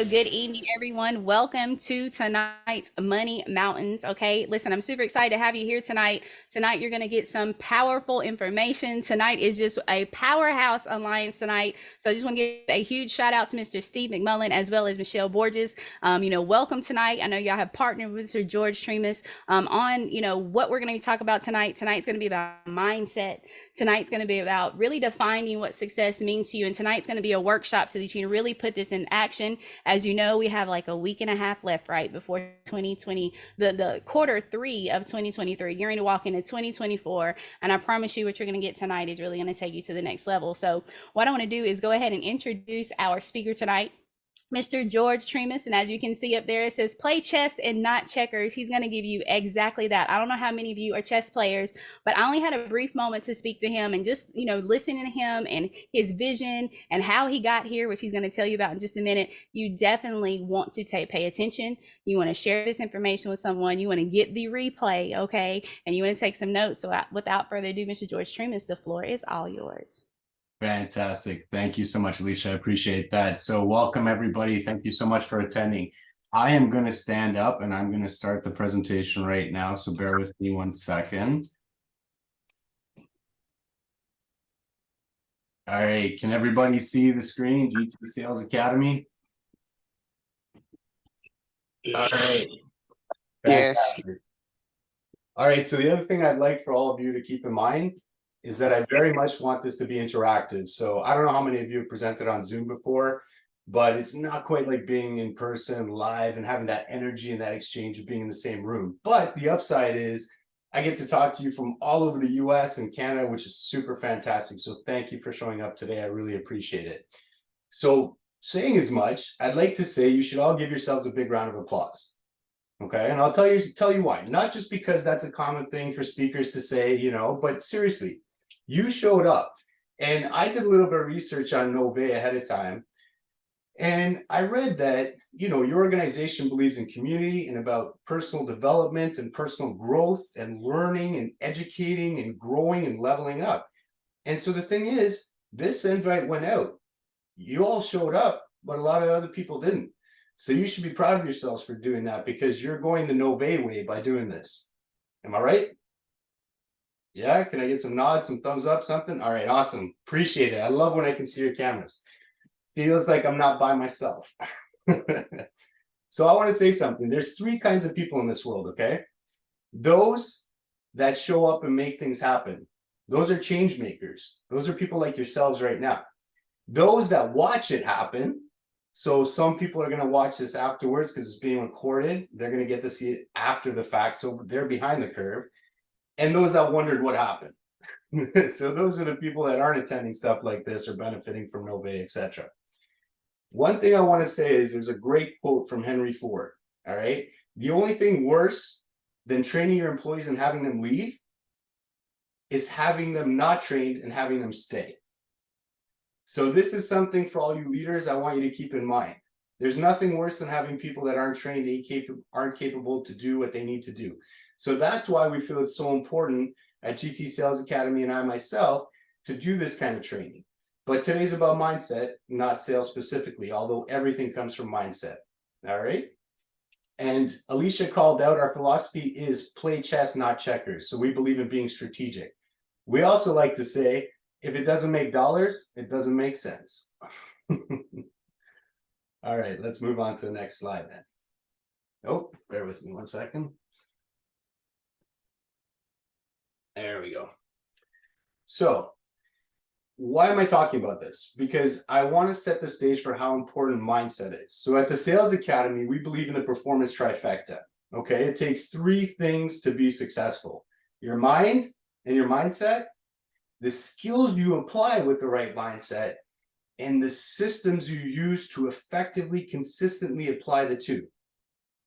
So good evening, everyone. Welcome to tonight's Money Mountains. Okay, listen, I'm super excited to have you here tonight. Tonight, you're going to get some powerful information. Tonight is just a powerhouse alliance tonight. So I just want to give a huge shout out to Mr. Steve McMullen as well as Michelle Borges. Welcome tonight. I know y'all have partnered with Mr. George Tremis on, what we're going to be talking about tonight. Tonight's going to be about mindset. Tonight's going to be about really defining what success means to you. And tonight's going to be a workshop so that you can really put this in action. As you know, we have like a week and a half left, right, before 2020, the quarter three of 2023. You're going to walk into 2024. And I promise you what you're going to get tonight is really going to take you to the next level. So what I want to do is go ahead and introduce our speaker tonight, Mr. George Tremis. And as you can see up there, it says play chess and not checkers. He's going to give you exactly that. I don't know how many of you are chess players, but I only had a brief moment to speak to him and just, listening to him and his vision and how he got here, which he's going to tell you about in just a minute. You definitely want to pay attention. You want to share this information with someone. You want to get the replay, okay? And you want to take some notes. So without further ado, Mr. George Tremis, the floor is all yours. Fantastic. Thank you so much, Alicia. I appreciate that. So welcome, everybody. Thank you so much for attending. I am going to stand up and I'm going to start the presentation right now. So bear with me 1 second. All right. Can everybody see the screen? GT Sales Academy. All right. Fantastic. Yes. All right. So the other thing I'd like for all of you to keep in mind is that I very much want this to be interactive. So I don't know how many of you have presented on Zoom before, but it's not quite like being in person live and having that energy and that exchange of being in the same room. But the upside is I get to talk to you from all over the US and Canada, which is super fantastic. So thank you for showing up today. I really appreciate it. So saying as much, I'd like to say you should all give yourselves a big round of applause. Okay, and I'll tell you why. Not just because that's a common thing for speakers to say, but seriously, you showed up. And I did a little bit of research on Nove ahead of time. And I read that, your organization believes in community and about personal development and personal growth and learning and educating and growing and leveling up. And so the thing is, this invite went out. You all showed up, but a lot of other people didn't. So you should be proud of yourselves for doing that because you're going the Nove way by doing this. Am I right? Yeah, can I get some nods, some thumbs up, something? All right, awesome. Appreciate it. I love when I can see your cameras. Feels like I'm not by myself. So I want to say something. There's 3 kinds of people in this world, okay? Those that show up and make things happen. Those are change makers. Those are people like yourselves right now. Those that watch it happen. So some people are going to watch this afterwards because it's being recorded. They're going to get to see it after the fact. So they're behind the curve. And those that wondered what happened. So those are the people that aren't attending stuff like this or benefiting from Nove, etc. One thing I want to say is there's a great quote from Henry Ford. All right. The only thing worse than training your employees and having them leave is having them not trained and having them stay. So this is something for all you leaders I want you to keep in mind. There's nothing worse than having people that aren't trained, aren't capable to do what they need to do. So that's why we feel it's so important at GT Sales Academy and I myself to do this kind of training. But today's about mindset, not sales specifically, although everything comes from mindset. All right. And Alicia called out our philosophy is play chess, not checkers. So we believe in being strategic. We also like to say, if it doesn't make dollars, it doesn't make sense. All right, let's move on to the next slide then. Oh, bear with me 1 second. There we go. So why am I talking about this? Because I want to set the stage for how important mindset is. So at the Sales Academy, we believe in the performance trifecta. Okay, it takes 3 things to be successful: your mind and your mindset, the skills you apply with the right mindset, and the systems you use to effectively, consistently apply the 2.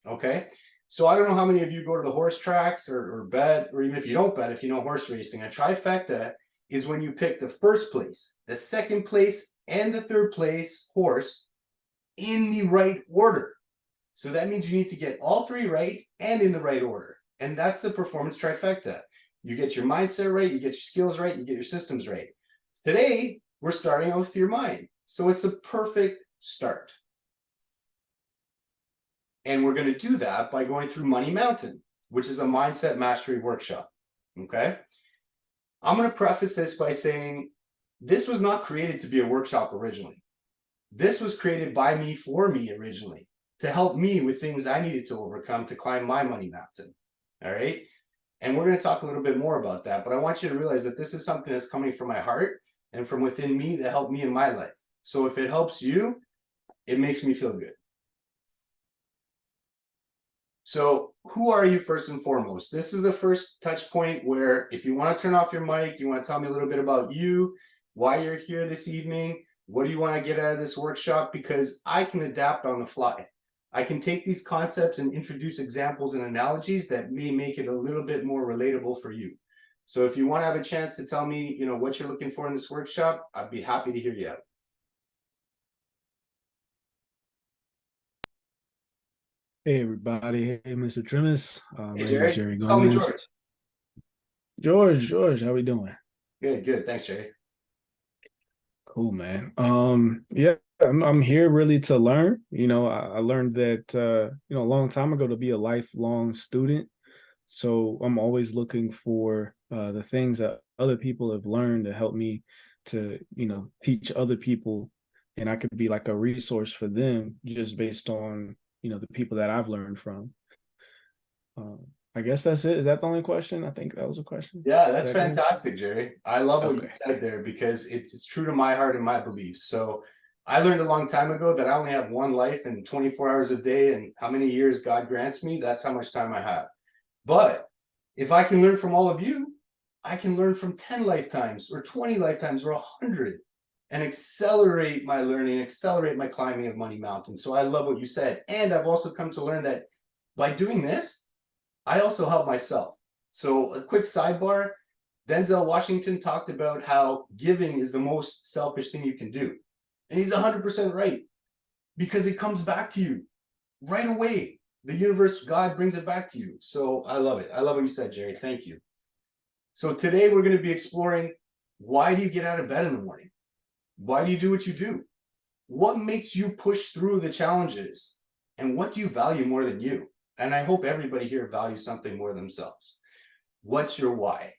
Okay, so I don't know how many of you go to the horse tracks or bet, or even if you don't bet, if you know horse racing, a trifecta is when you pick the first place, the second place, and the third place horse in the right order. So that means you need to get all 3 right and in the right order. And that's the performance trifecta. You get your mindset right, you get your skills right, you get your systems right. Today, we're starting out with your mind. So it's a perfect start. And we're going to do that by going through Money Mountain, which is a mindset mastery workshop. Okay. I'm going to preface this by saying this was not created to be a workshop originally. This was created by me for me originally to help me with things I needed to overcome to climb my money mountain. All right. And we're going to talk a little bit more about that. But I want you to realize that this is something that's coming from my heart and from within me to help me in my life. So if it helps you, it makes me feel good. So who are you first and foremost? This is the first touch point where if you want to turn off your mic, you want to tell me a little bit about you, why you're here this evening, what do you want to get out of this workshop? Because I can adapt on the fly. I can take these concepts and introduce examples and analogies that may make it a little bit more relatable for you. So if you want to have a chance to tell me, what you're looking for in this workshop, I'd be happy to hear you out. Hey everybody, hey Mr. Tremis. My name Jerry. is Jerry Call me Gomez. George, how we doing? Good. Thanks, Jerry. Cool, man. Yeah, I'm here really to learn. I learned that a long time ago to be a lifelong student. So I'm always looking for the things that other people have learned to help me to, teach other people, and I could be like a resource for them just based on the people that I've learned from. I guess that's it. Is that the only question? I think that was a question. Yeah, that's fantastic, Jerry. I love what you Okay. said there because it's true to my heart and my beliefs. So I learned a long time ago that I only have one life and 24 hours a day, and how many years God grants me, that's how much time I have. But if I can learn from all of you, I can learn from 10 lifetimes or 20 lifetimes or 100 and accelerate my learning, accelerate my climbing of Money Mountain. So I love what you said. And I've also come to learn that by doing this, I also help myself. So a quick sidebar, Denzel Washington talked about how giving is the most selfish thing you can do. And he's 100% right, because it comes back to you right away. The universe, God brings it back to you. So I love it. I love what you said, Jerry. Thank you. So today we're going to be exploring, why do you get out of bed in the morning? Why do you do what you do? What makes you push through the challenges? And what do you value more than you? And I hope everybody here values something more themselves. What's your why?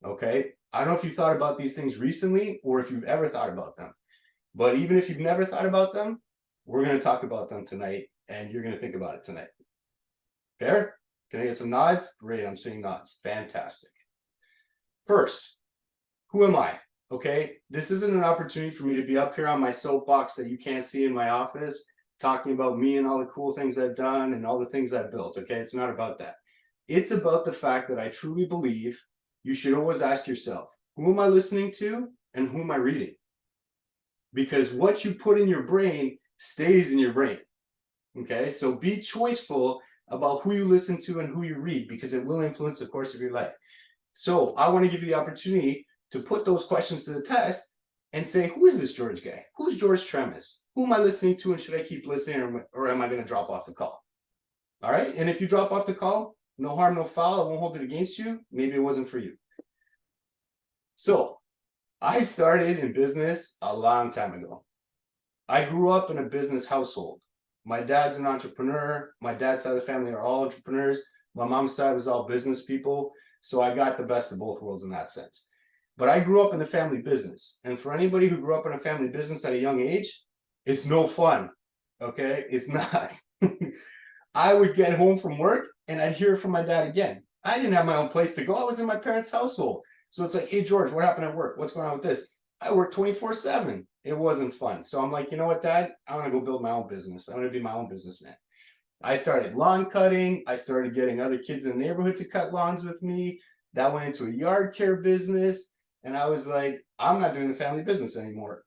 Okay. I don't know if you thought about these things recently or if you've ever thought about them. But even if you've never thought about them, we're going to talk about them tonight, and you're going to think about it tonight. Fair? Can I get some nods? Great. I'm seeing nods. Fantastic. First, who am I? Okay. This isn't an opportunity for me to be up here on my soapbox that you can't see in my office, talking about me and all the cool things I've done and all the things I've built. Okay. It's not about that. It's about the fact that I truly believe you should always ask yourself, who am I listening to and who am I reading? Because what you put in your brain stays in your brain. Okay. So be choiceful about who you listen to and who you read, because it will influence the course of your life. So I want to give you the opportunity to put those questions to the test and say, who is this George guy? Who's George Tremis? Who am I listening to, and should I keep listening, or am I going to drop off the call? All right. And if you drop off the call, no harm, no foul. I won't hold it against you. Maybe it wasn't for you. So I started in business a long time ago. I grew up in a business household. My dad's an entrepreneur. My dad's side of the family are all entrepreneurs. My mom's side was all business people. So I got the best of both worlds in that sense. But I grew up in the family business. And for anybody who grew up in a family business at a young age, it's no fun. Okay? It's not. I would get home from work and I'd hear from my dad again. I didn't have my own place to go. I was in my parents' household. So it's like, hey, George, what happened at work? What's going on with this? I work 24/7. It wasn't fun. So I'm like, you know what, Dad? I want to go build my own business. I want to be my own businessman. I started lawn cutting. I started getting other kids in the neighborhood to cut lawns with me. That went into a yard care business. And I was like, I'm not doing the family business anymore.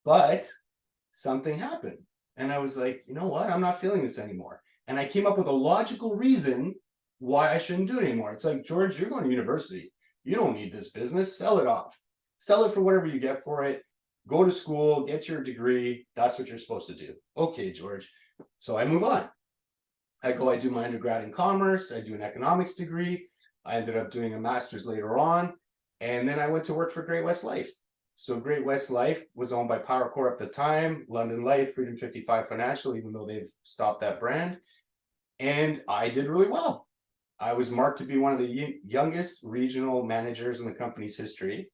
But something happened. And I was like, you know what? I'm not feeling this anymore. And I came up with a logical reason why I shouldn't do it anymore. It's like, George, you're going to university. You don't need this business. Sell it off. Sell it for whatever you get for it. Go to school, get your degree. That's what you're supposed to do. Okay, George. So I move on. I do my undergrad in commerce. I do an economics degree. I ended up doing a master's later on. And then I went to work for Great West Life. So Great West Life was owned by Power Corp at the time, London Life, Freedom 55 Financial, even though they've stopped that brand. And I did really well. I was marked to be one of the youngest regional managers in the company's history.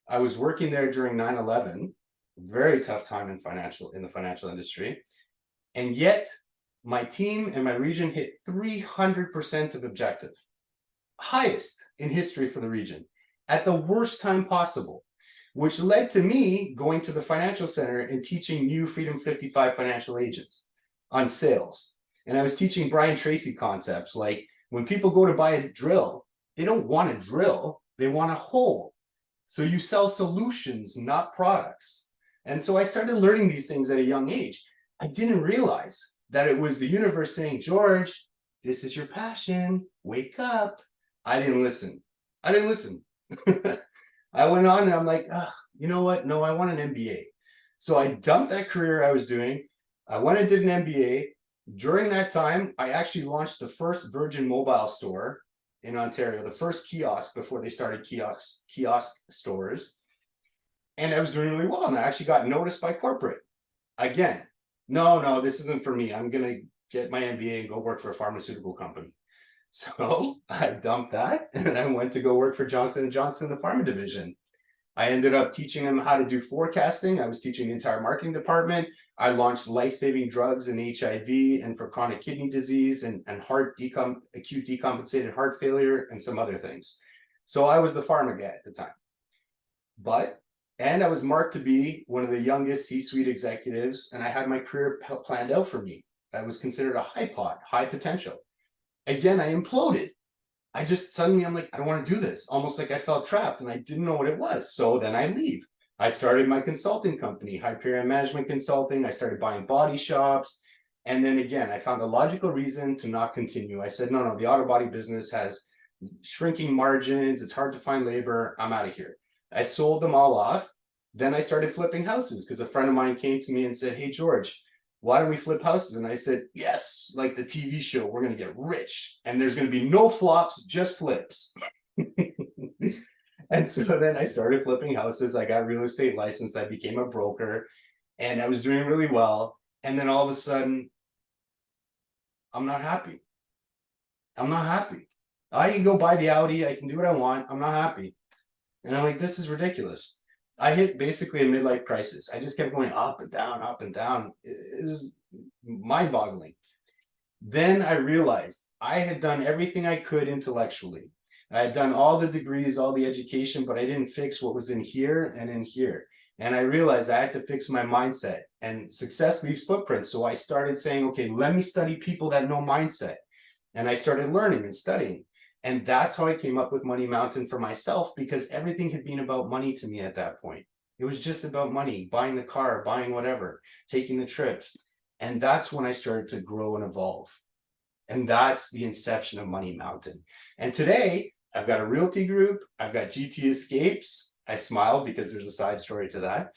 I was working there during 9/11, very tough time in the financial industry. And yet my team and my region hit 300% of objective, highest in history for the region, at the worst time possible, which led to me going to the financial center and teaching new Freedom 55 financial agents on sales. And I was teaching Brian Tracy concepts like, when people go to buy a drill, they don't want a drill, they want a hole. So you sell solutions, not products. And so I started learning these things at a young age. I didn't realize that it was the universe saying, George, this is your passion, wake up. I didn't listen. I went on and I'm like, you know what? No, I want an MBA. So I dumped that career I was doing. I went and did an MBA. During that time, I actually launched the first Virgin mobile store in Ontario, the first kiosk before they started kiosk stores. And I was doing really well. And I actually got noticed by corporate. Again, no, this isn't for me. I'm going to get my MBA and go work for a pharmaceutical company. So I dumped that and I went to go work for Johnson & Johnson, the pharma division. I ended up teaching them how to do forecasting. I was teaching the entire marketing department. I launched life-saving drugs in HIV and for chronic kidney disease and acute decompensated heart failure and some other things. So I was the pharma guy at the time. And I was marked to be one of the youngest C-suite executives, and I had my career planned out for me. I was considered a high potential. Again, I imploded. I'm like, I don't want to do this. Almost like I felt trapped and I didn't know what it was. So then I leave. I started my consulting company, Hyperion Management Consulting. I started buying body shops. And then again, I found a logical reason to not continue. I said, no, the auto body business has shrinking margins. It's hard to find labor. I'm out of here. I sold them all off. Then I started flipping houses because a friend of mine came to me and said, hey, George, why don't we flip houses? And I said, yes, like the TV show, we're going to get rich and there's going to be no flops, just flips. And so then I started flipping houses. I got real estate licensed. I became a broker and I was doing really well. And then all of a sudden, I'm not happy. I can go buy the Audi. I can do what I want. I'm not happy. And I'm like, this is ridiculous. I hit basically a midlife crisis. I just kept going up and down, up and down. It was mind-boggling. Then I realized I had done everything I could intellectually. I had done all the degrees, all the education, but I didn't fix what was in here and in here. And I realized I had to fix my mindset, and success leaves footprints. So I started saying, okay, let me study people that know mindset. And I started learning and studying. And that's how I came up with Money Mountain for myself, because everything had been about money to me at that point. It was just about money, buying the car, buying whatever, taking the trips. And that's when I started to grow and evolve. And that's the inception of Money Mountain. And today I've got a realty group. I've got GT Escapes. I smile because there's a side story to that.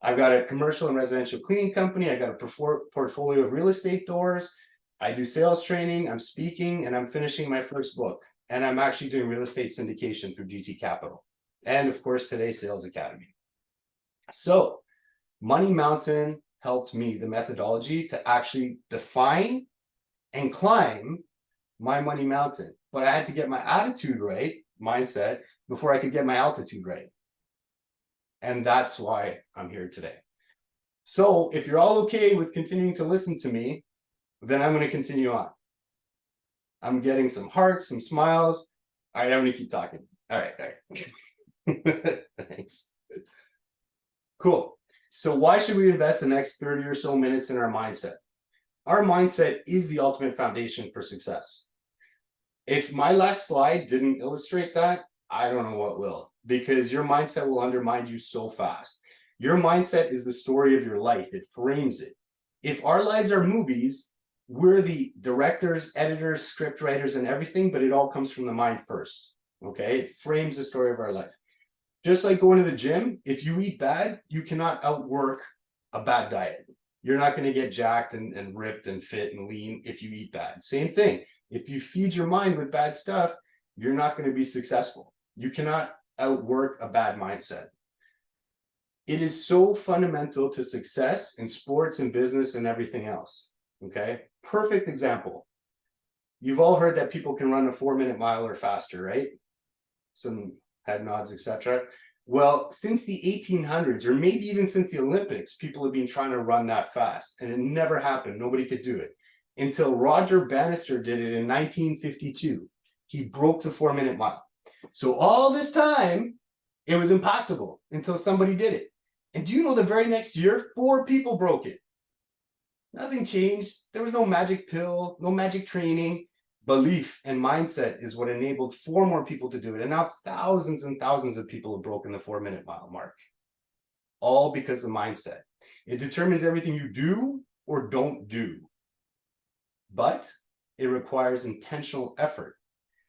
I've got a commercial and residential cleaning company. I got a portfolio of real estate doors. I do sales training. I'm speaking and I'm finishing my first book. And I'm actually doing real estate syndication through GT Capital. And of course, today, Sales Academy. So Money Mountain helped me, the methodology, to actually define and climb my Money Mountain. But I had to get my attitude right, mindset, before I could get my altitude right. And that's why I'm here today. So if you're all okay with continuing to listen to me, then I'm going to continue on. I'm getting some hearts, some smiles. All right, I'm going to keep talking. All right. Thanks. Cool. So why should we invest the next 30 or so minutes in our mindset? Our mindset is the ultimate foundation for success. If my last slide didn't illustrate that, I don't know what will, because your mindset will undermine you so fast. Your mindset is the story of your life. It frames it. If our lives are movies, we're the directors, editors, script writers, and everything, but it all comes from the mind first. Okay, it frames the story of our life. Just like going to the gym, if you eat bad, you cannot outwork a bad diet. You're not going to get jacked and ripped and fit and lean if you eat bad. Same thing. If you feed your mind with bad stuff, you're not going to be successful. You cannot outwork a bad mindset. It is so fundamental to success in sports and business and everything else. Okay, perfect example. You've all heard that people can run a 4-minute mile or faster, right? Some head nods, etc. Well, since the 1800s, or maybe even since the Olympics, people have been trying to run that fast, and it never happened. Nobody could do it until Roger Bannister did it in 1952. He broke the 4-minute mile. So all this time, it was impossible until somebody did it. And do you know the very next year, 4 people broke it? Nothing changed. There was no magic pill, no magic training. Belief and mindset is what enabled 4 more people to do it. And now thousands and thousands of people have broken the 4-minute mile mark. All because of mindset. It determines everything you do or don't do. But it requires intentional effort.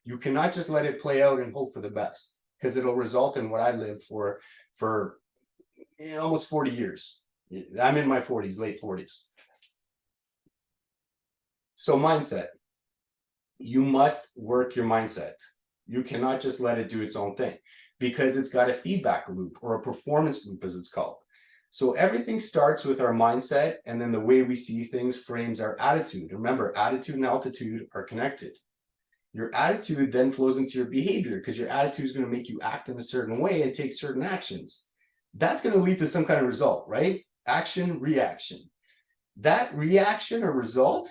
You cannot just let it play out and hope for the best, because it'll result in what I lived for almost 40 years. I'm in my 40s, late 40s. So mindset. You must work your mindset. You cannot just let it do its own thing, because it's got a feedback loop, or a performance loop as it's called. So everything starts with our mindset, and then the way we see things frames our attitude. Remember, attitude and altitude are connected. Your attitude then flows into your behavior, because your attitude is going to make you act in a certain way and take certain actions. That's going to lead to some kind of result, right? Action, reaction. That reaction or result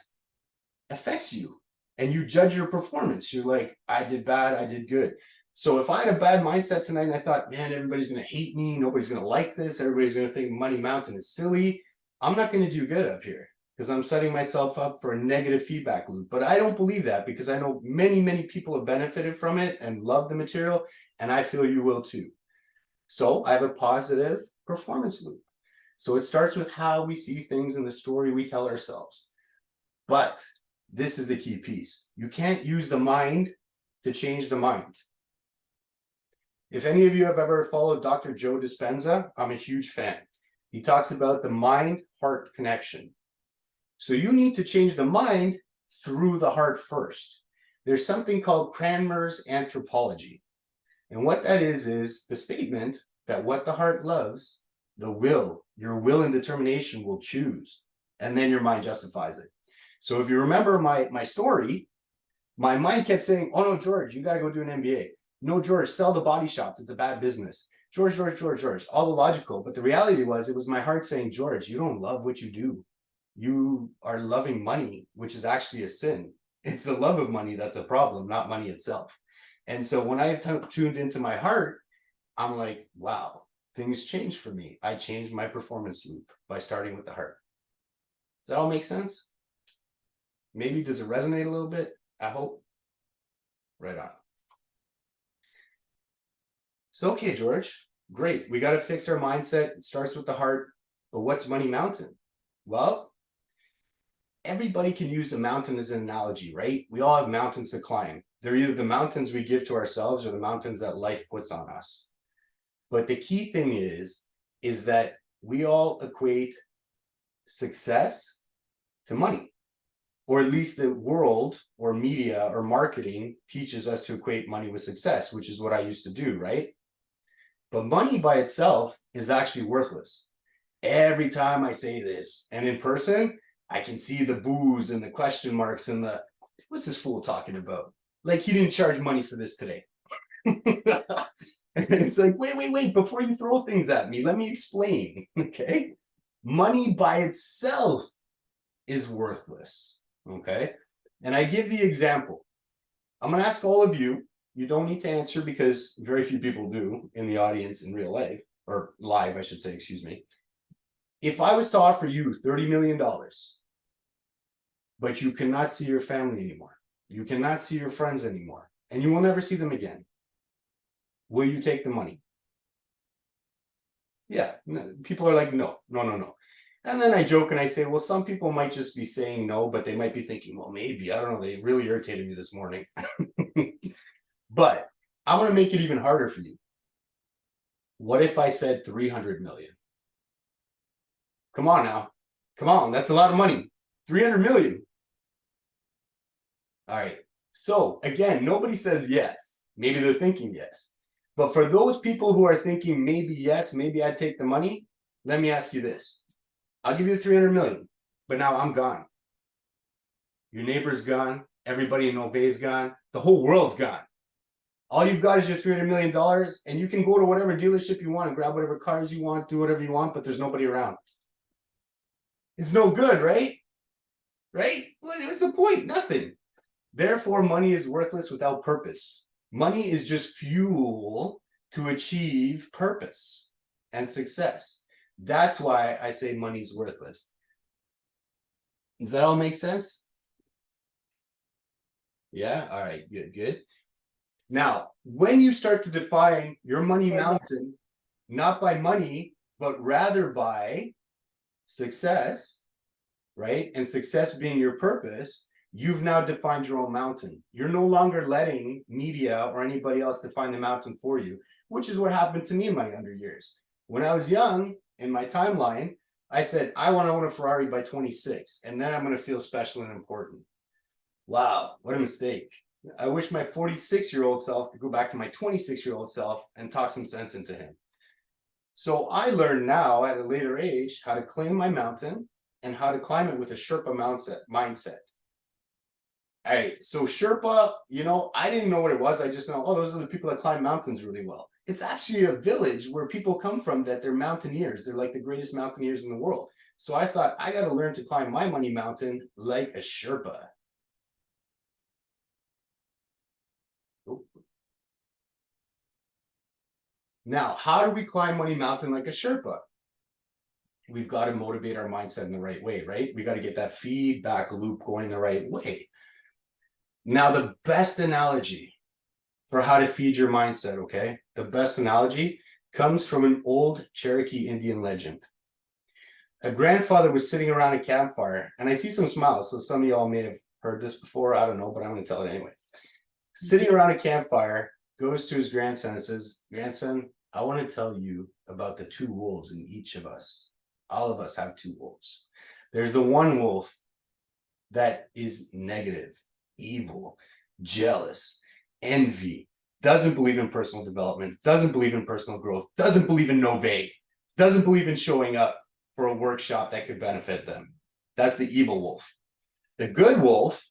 affects you, and you judge your performance. You're like, I did bad, I did good. So if I had a bad mindset tonight and I thought, man, everybody's going to hate me, nobody's going to like this, everybody's going to think Money Mountain is silly, I'm not going to do good up here, because I'm setting myself up for a negative feedback loop. But I don't believe that, because I know many, many people have benefited from it and love the material, and I feel you will too. So I have a positive performance loop. So it starts with how we see things in the story we tell ourselves. But this is the key piece. You can't use the mind to change the mind. If any of you have ever followed Dr. Joe Dispenza, I'm a huge fan. He talks about the mind-heart connection. So you need to change the mind through the heart first. There's something called Cranmer's anthropology. And what that is the statement that what the heart loves, the will, your will and determination will choose. And then your mind justifies it. So if you remember my story, my mind kept saying, oh no, George, you got to go do an MBA. No, George, sell the body shops. It's a bad business. George, all the logical. But the reality was, it was my heart saying, George, you don't love what you do. You are loving money, which is actually a sin. It's the love of money that's a problem, not money itself. And so when I tuned into my heart, I'm like, wow, things changed for me. I changed my performance loop by starting with the heart. Does that all make sense? Maybe does it resonate a little bit? I hope. Right on. So, okay, George, great. We got to fix our mindset. It starts with the heart. But what's Money Mountain? Well, everybody can use a mountain as an analogy, right? We all have mountains to climb. They're either the mountains we give to ourselves or the mountains that life puts on us. But the key thing is that we all equate success to money. Or at least the world or media or marketing teaches us to equate money with success, which is what I used to do, right? But money by itself is actually worthless. Every time I say this, and in person, I can see the boos and the question marks and the, what's this fool talking about? Like, he didn't charge money for this today. And it's like, wait, before you throw things at me, let me explain, okay? Money by itself is worthless, okay? And I give the example. I'm going to ask all of you, you don't need to answer because very few people do in the audience in real life, or live, I should say, excuse me. If I was to offer you $30 million, but you cannot see your family anymore, you cannot see your friends anymore, and you will never see them again, will you take the money? Yeah, people are like, no. And then I joke and I say, well, some people might just be saying no, but they might be thinking, well, maybe, I don't know, they really irritated me this morning. But I'm going to make it even harder for you. What if I said 300 million? Come on now. Come on, that's a lot of money. 300 million. All right. So again, nobody says yes. Maybe they're thinking yes. But for those people who are thinking maybe yes, maybe I'd take the money, let me ask you this. I'll give you 300 million, but now I'm gone. Your neighbor's gone. Everybody in Nove's gone. The whole world's gone. All you've got is your $300 million, and you can go to whatever dealership you want and grab whatever cars you want, do whatever you want, but there's nobody around. It's no good, right? Right? What's the point? Nothing. Therefore, money is worthless without purpose. Money is just fuel to achieve purpose and success. That's why I say money's worthless. Does that all make sense? Yeah? All right, good, good. Now, when you start to define your money mountain, not by money, but rather by success, right? And success being your purpose, you've now defined your own mountain. You're no longer letting media or anybody else define the mountain for you, which is what happened to me in my younger years. When I was young, in my timeline, I said, I want to own a Ferrari by 26, and then I'm going to feel special and important. Wow, what a mistake. I wish my 46-year-old self could go back to my 26-year-old self and talk some sense into him. So I learned now at a later age how to claim my mountain and how to climb it with a Sherpa mindset. All right, so Sherpa, you know, I didn't know what it was. I just know, oh, those are the people that climb mountains really well. It's actually a village where people come from that they're mountaineers. They're like the greatest mountaineers in the world. So I thought, I got to learn to climb my money mountain like a Sherpa. Now, how do we climb money mountain like a Sherpa? We've got to motivate our mindset in the right way, right? We got to get that feedback loop going the right way. Now, the best analogy for how to feed your mindset, okay? The best analogy comes from an old Cherokee Indian legend. A grandfather was sitting around a campfire, and I see some smiles, so some of y'all may have heard this before, I don't know, but I'm going to tell it anyway. Sitting around a campfire, goes to his grandson and says, grandson, I want to tell you about the two wolves in each of us. All of us have two wolves. There's the one wolf that is negative, evil, jealous, envy, doesn't believe in personal development, doesn't believe in personal growth, doesn't believe in Nove, doesn't believe in showing up for a workshop that could benefit them. That's the evil wolf. The good wolf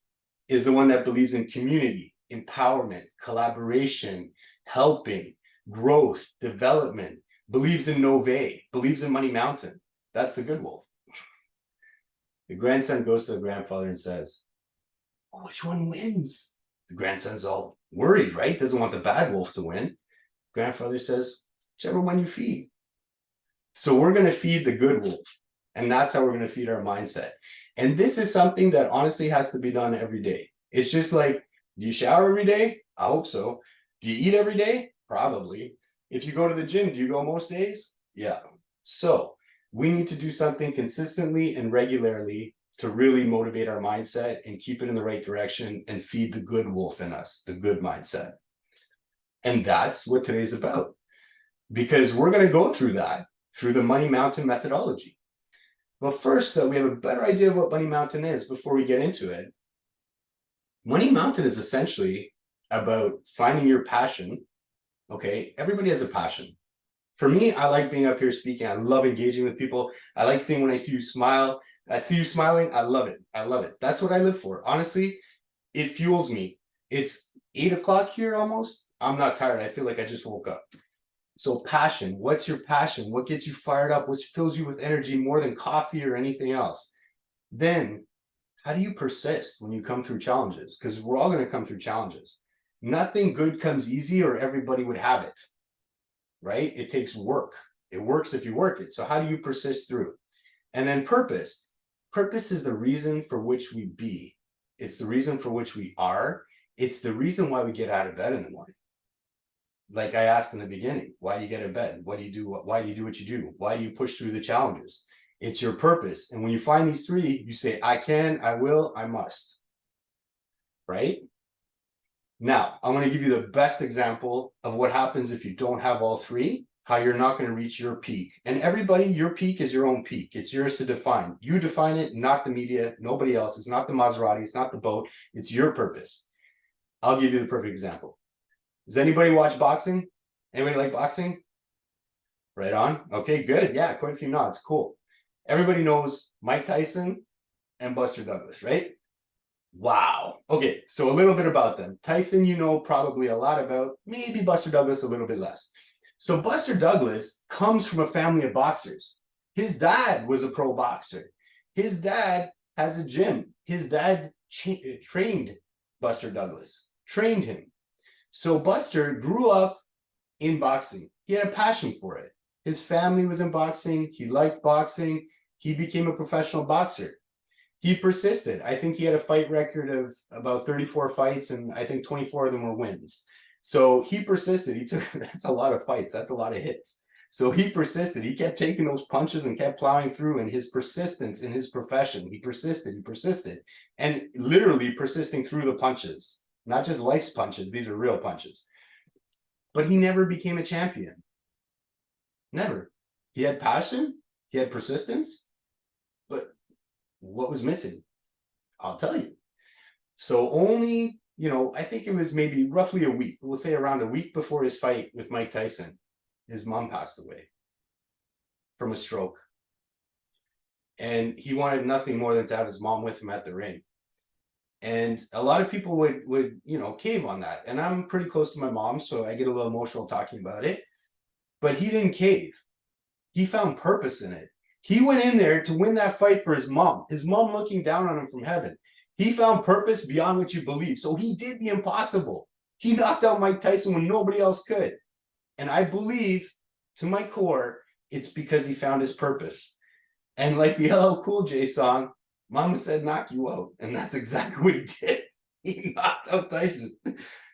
is the one that believes in community, empowerment, collaboration, helping, growth, development, believes in Nove, believes in Money Mountain. That's the good wolf. The grandson goes to the grandfather and says, oh, which one wins? The grandson's all worried, right? Doesn't want the bad wolf to win. Grandfather says, whichever one you feed. So we're going to feed the good wolf. And that's how we're going to feed our mindset. And this is something that honestly has to be done every day. It's just like, do you shower every day? I hope so. Do you eat every day? Probably. If you go to the gym, do you go most days? Yeah. So we need to do something consistently and regularly to really motivate our mindset and keep it in the right direction and feed the good wolf in us, the good mindset. And that's what today's about. Because we're going to go through that through the Money Mountain methodology. But first, though, we have a better idea of what Money Mountain is before we get into it. Money Mountain is essentially about finding your passion. Okay, everybody has a passion. For me, I like being up here speaking. I love engaging with people. I like seeing when I see you smile. I see you smiling. I love it. I love it. That's what I live for. Honestly, it fuels me. It's 8 o'clock here almost. I'm not tired. I feel like I just woke up. So passion. What's your passion? What gets you fired up? What fills you with energy more than coffee or anything else? Then, how do you persist when you come through challenges? Because we're all going to come through challenges. Nothing good comes easy or everybody would have it, right? It takes work. It works if you work it. So how do you persist through? And then purpose. Purpose is the reason for which we be. It's the reason for which we are. It's the reason why we get out of bed in the morning. Like I asked in the beginning, why do you get out of bed? What do you do? Why do you do what you do? Why do you push through the challenges? It's your purpose. And when you find these three, you say, I can, I will, I must. Right? Now, I'm going to give you the best example of what happens if you don't have all three, how you're not going to reach your peak. And everybody, your peak is your own peak. It's yours to define. You define it, not the media, nobody else. It's not the Maserati. It's not the boat. It's your purpose. I'll give you the perfect example. Does anybody watch boxing? Anybody like boxing? Right on. Okay, good. Yeah, quite a few nods. Cool. Everybody knows Mike Tyson and Buster Douglas, right? Wow. Okay, so a little bit about them. Tyson, you know probably a lot about, maybe Buster Douglas a little bit less. So Buster Douglas comes from a family of boxers. His dad was a pro boxer. His dad has a gym. His dad trained Buster Douglas, trained him. So Buster grew up in boxing. He had a passion for it. His family was in boxing. He liked boxing. He became a professional boxer. He persisted. I think he had a fight record of about 34 fights, and I think 24 of them were wins. So he persisted. He took, that's a lot of fights. That's a lot of hits. So he persisted. He kept taking those punches and kept plowing through, and his persistence in his profession, he persisted, and literally persisting through the punches, not just life's punches. These are real punches. But he never became a champion. Never. He had passion. He had persistence. But what was missing? I'll tell you. So only, I think it was maybe roughly a week. We'll say around a week before his fight with Mike Tyson, his mom passed away from a stroke. And he wanted nothing more than to have his mom with him at the ring. And a lot of people would cave on that. And I'm pretty close to my mom, so I get a little emotional talking about it. But he didn't cave. He found purpose in it. He went in there to win that fight for his mom looking down on him from heaven. He found purpose beyond what you believe. So he did the impossible. He knocked out Mike Tyson when nobody else could. And I believe to my core, it's because he found his purpose. And like the LL Cool J song, Mama said knock you out. And that's exactly what he did. He knocked out Tyson.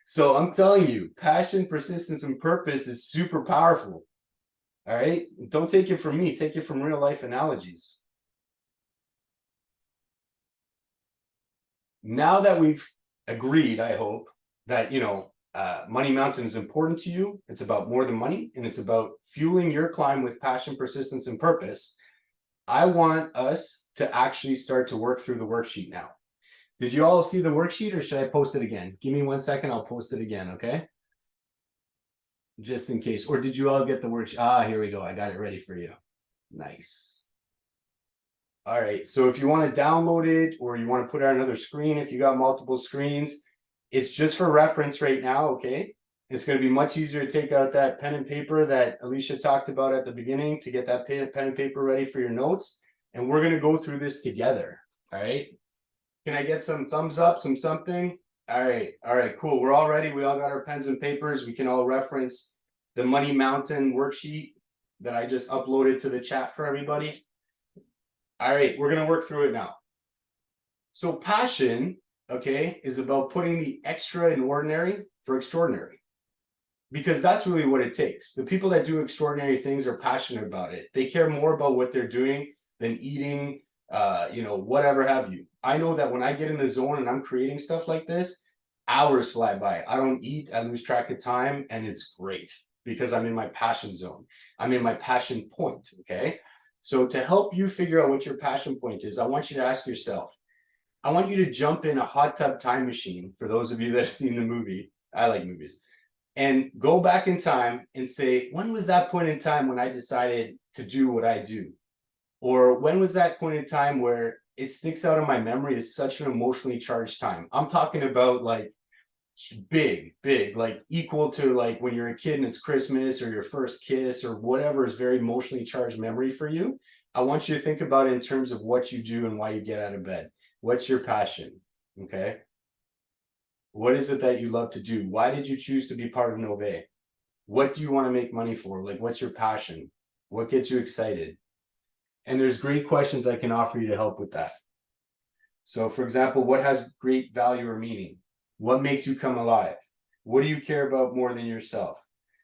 So I'm telling you, passion, persistence, and purpose is super powerful. All right? Don't take it from me. Take it from real life analogies. Now that we've agreed, I hope, that, Money Mountain is important to you. It's about more than money, and it's about fueling your climb with passion, persistence, and purpose. I want us to actually start to work through the worksheet now. Did you all see the worksheet, or should I post it again? Give me 1 second. I'll post it again, okay? Just in case. Or did you all get the worksheet? Ah, here we go. I got it ready for you. Nice. All right. So if you want to download it, or you want to put it on another screen, if you got multiple screens, it's just for reference right now, okay? It's going to be much easier to take out that pen and paper that Alicia talked about at the beginning to get that pen and paper ready for your notes. And we're going to go through this together. All right. Can I get some thumbs up, some something? All right. All right, cool. We're all ready. We all got our pens and papers. We can all reference the Money Mountain worksheet that I just uploaded to the chat for everybody. All right, we're going to work through it now. So passion, okay, is about putting the extra in ordinary for extraordinary. Because that's really what it takes. The people that do extraordinary things are passionate about it. They care more about what they're doing than eating, whatever have you. I know that when I get in the zone and I'm creating stuff like this, hours fly by. I don't eat, I lose track of time, and it's great because I'm in my passion zone. I'm in my passion point, okay? So to help you figure out what your passion point is, I want you to ask yourself, I want you to jump in a hot tub time machine, for those of you that have seen the movie. I like movies. And go back in time and say, when was that point in time when I decided to do what I do? Or when was that point in time where it sticks out in my memory as such an emotionally charged time? I'm talking about like big, like equal to like when you're a kid and it's Christmas, or your first kiss, or whatever is very emotionally charged memory for you. I want you to think about it in terms of what you do and why you get out of bed. What's your passion? Okay. What is it that you love to do? Why did you choose to be part of Nove? What do you want to make money for? Like, what's your passion? What gets you excited? And there's great questions I can offer you to help with that. So for example, what has great value or meaning? What makes you come alive? What do you care about more than yourself?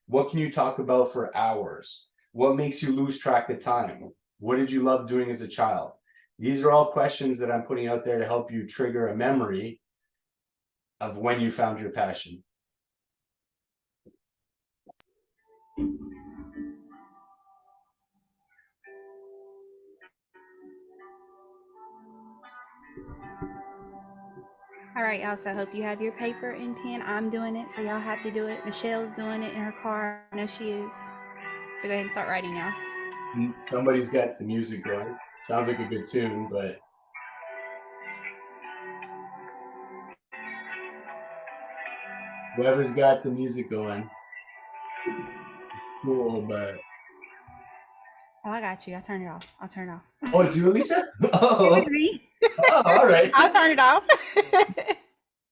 What can you talk about for hours? What makes you lose track of time? What did you love doing as a child? These are all questions that I'm putting out there to help you trigger a memory of when you found your passion. All right, y'all. So I hope you have your paper and pen. I'm doing it, so y'all have to do it. Michelle's doing it in her car. I know she is. So go ahead and start writing now. Somebody's got the music going. Sounds like a good tune, but whoever's got the music going, it's cool, but Oh, I got you. I'll turn it off. I'll turn it off. oh, it's you, Alicia? It Oh, was me. oh, all right. I'll turn it off.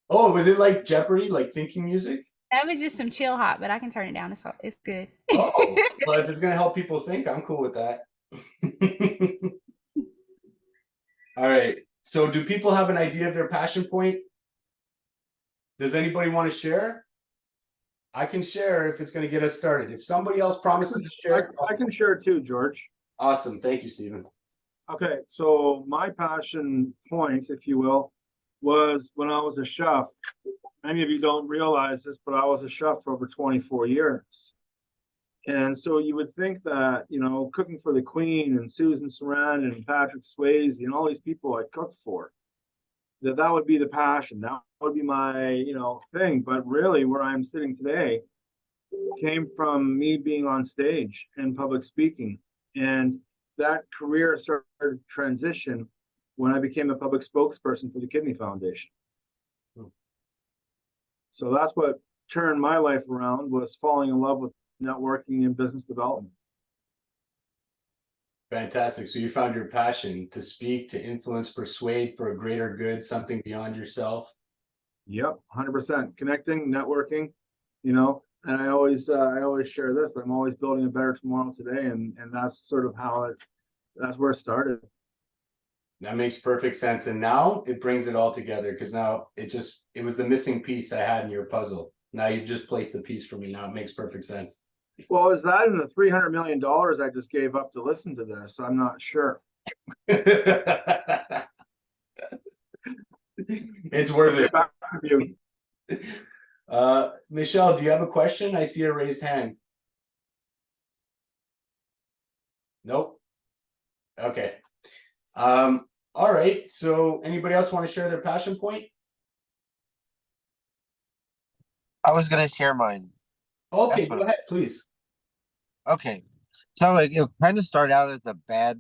Oh, was it like Jeopardy, like thinking music? That was just some chill hop, but I can turn it down. It's good. Oh, well, if it's gonna help people think, I'm cool with that. All right. So do people have an idea of their passion point? Does anybody want to share? I can share if it's going to get us started. If somebody else promises to share, I can share too, George. awesome. Thank you, Stephen. Okay, so my passion point, if you will, was when I was a chef. Many of you don't realize this, but I was a chef for over 24 years. And so you would think that, you know, cooking for the Queen and Susan Sarandon and Patrick Swayze and all these people I cooked for, that would be the passion. That would be my, you know, thing. But really, where I'm sitting today came from me being on stage and public speaking. And that career started to transition when I became a public spokesperson for the Kidney Foundation. So that's what turned my life around, was falling in love with networking and business development. Fantastic. So you found your passion to speak, to influence, persuade for a greater good, something beyond yourself. Yep, 100%. Connecting, networking, you know, and I always share this. I'm always building a better tomorrow today, and that's sort of how that's where it started. That makes perfect sense. And now it brings it all together, because now it was the missing piece I had in your puzzle. Now you've just placed the piece for me. Now it makes perfect sense. Well, is that in the $300 million I just gave up to listen to this? I'm not sure. It's worth it. Back to you. Michelle, do you have a question? I see a raised hand. Nope. Okay. All right. So anybody else want to share their passion point? I was gonna share mine. Okay, go ahead, please. Okay, so it kind of started out as a bad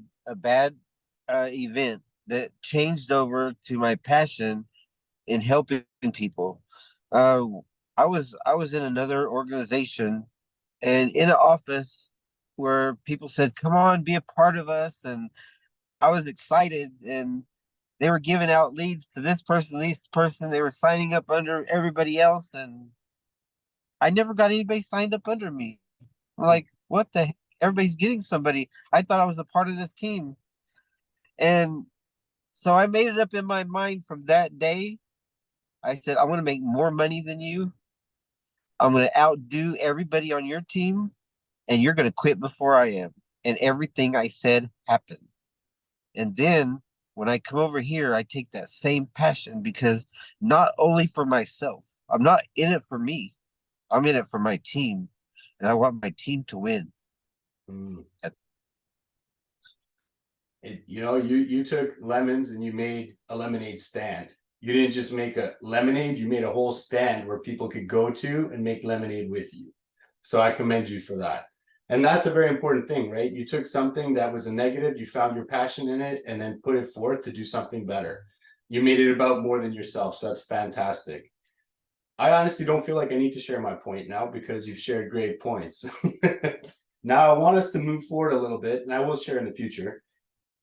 event that changed over to my passion in helping people. Uh, I was in another organization and in an office where people said, "Come on, be a part of us," and I was excited, and they were giving out leads to this person, this person. They were signing up under everybody else, and I never got anybody signed up under me. I'm like, what the heck? Everybody's getting somebody. I thought I was a part of this team. And so I made it up in my mind from that day. I said, I want to make more money than you. I'm going to outdo everybody on your team, and you're going to quit before I am. And everything I said happened. And then when I come over here, I take that same passion, because not only for myself, I'm not in it for me. I'm in it for my team, and I want my team to win. You took lemons and you made a lemonade stand. You didn't just make a lemonade, you made a whole stand where people could go to and make lemonade with you. So I commend you for that. And that's a very important thing, right? You took something that was a negative, you found your passion in it, and then put it forth to do something better. You made it about more than yourself. So that's fantastic. I honestly don't feel like I need to share my point now, because you've shared great points. Now I want us to move forward a little bit, and I will share in the future.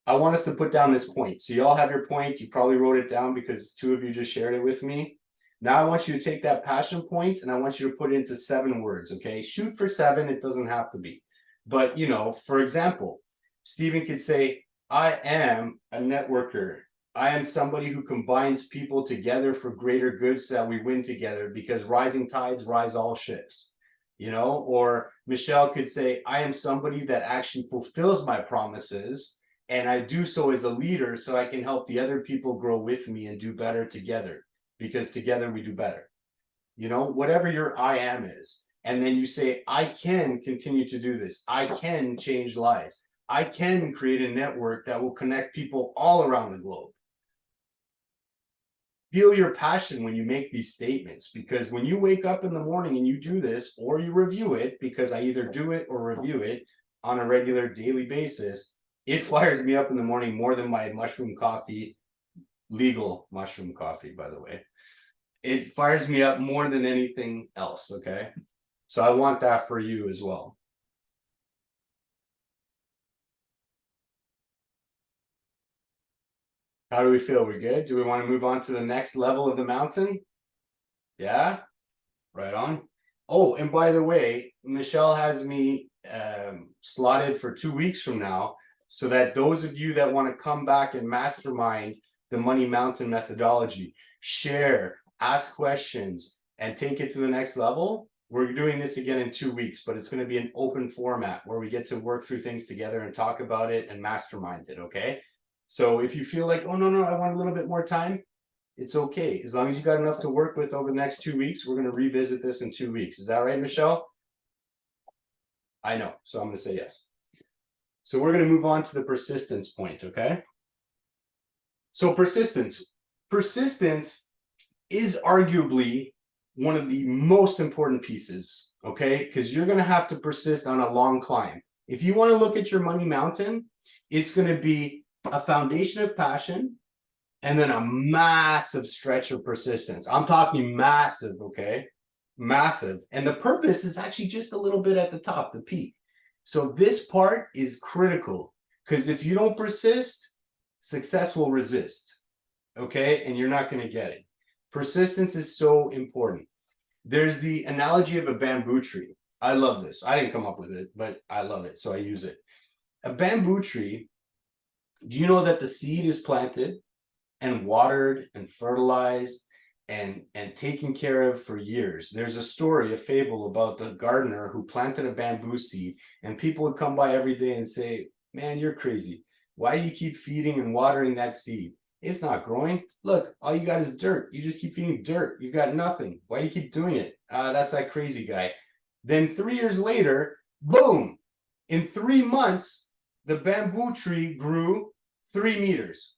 I want us to put down this point. So you all have your point. You probably wrote it down because two of you just shared it with me. Now I want you to take that passion point and I want you to put it into 7 words, okay? Shoot for 7, it doesn't have to be. But, for example, Stephen could say, I am a networker. I am somebody who combines people together for greater good so that we win together, because rising tides rise all ships. Or Michelle could say, I am somebody that actually fulfills my promises, and I do so as a leader so I can help the other people grow with me and do better together, because together we do better. Whatever your I am is. And then you say, I can continue to do this. I can change lives. I can create a network that will connect people all around the globe. feel your passion when you make these statements, because when you wake up in the morning and you do this, or you review it, because I either do it or review it on a regular daily basis, it fires me up in the morning more than my mushroom coffee, legal mushroom coffee, by the way. It fires me up more than anything else, okay? So I want that for you as well. How do we feel? We're good? Do we want to move on to the next level of the mountain? Yeah? Right on. Oh, and by the way, Michelle has me slotted for 2 weeks from now, so that those of you that want to come back and mastermind the Money Mountain methodology, share, ask questions, and take it to the next level, we're doing this again in 2 weeks, but it's going to be an open format where we get to work through things together and talk about it and mastermind it, okay? So if you feel like, oh, no, I want a little bit more time, it's okay. As long as you got enough to work with over the next 2 weeks, we're going to revisit this in 2 weeks. Is that right, Michelle? I know, so I'm going to say yes. So we're going to move on to the persistence point, okay? So persistence is arguably one of the most important pieces, okay? Because you're going to have to persist on a long climb. If you want to look at your money mountain, it's going to be a foundation of passion, and then a massive stretch of persistence. I'm talking massive, okay? Massive. And the purpose is actually just a little bit at the top, the peak. So this part is critical, because if you don't persist, success will resist, okay? And you're not going to get it. Persistence is so important. There's the analogy of a bamboo tree. I love this. I didn't come up with it, but I love it, so I use it. A bamboo tree, do you know that the seed is planted and watered and fertilized and taken care of for years? There's a story, a fable about the gardener who planted a bamboo seed, and people would come by every day and say, man, you're crazy. Why do you keep feeding and watering that seed? It's not growing. Look, all you got is dirt. You just keep feeding dirt. You've got nothing. Why do you keep doing it? That's that crazy guy. Then 3 years later, boom, in 3 months, the bamboo tree grew 3 meters.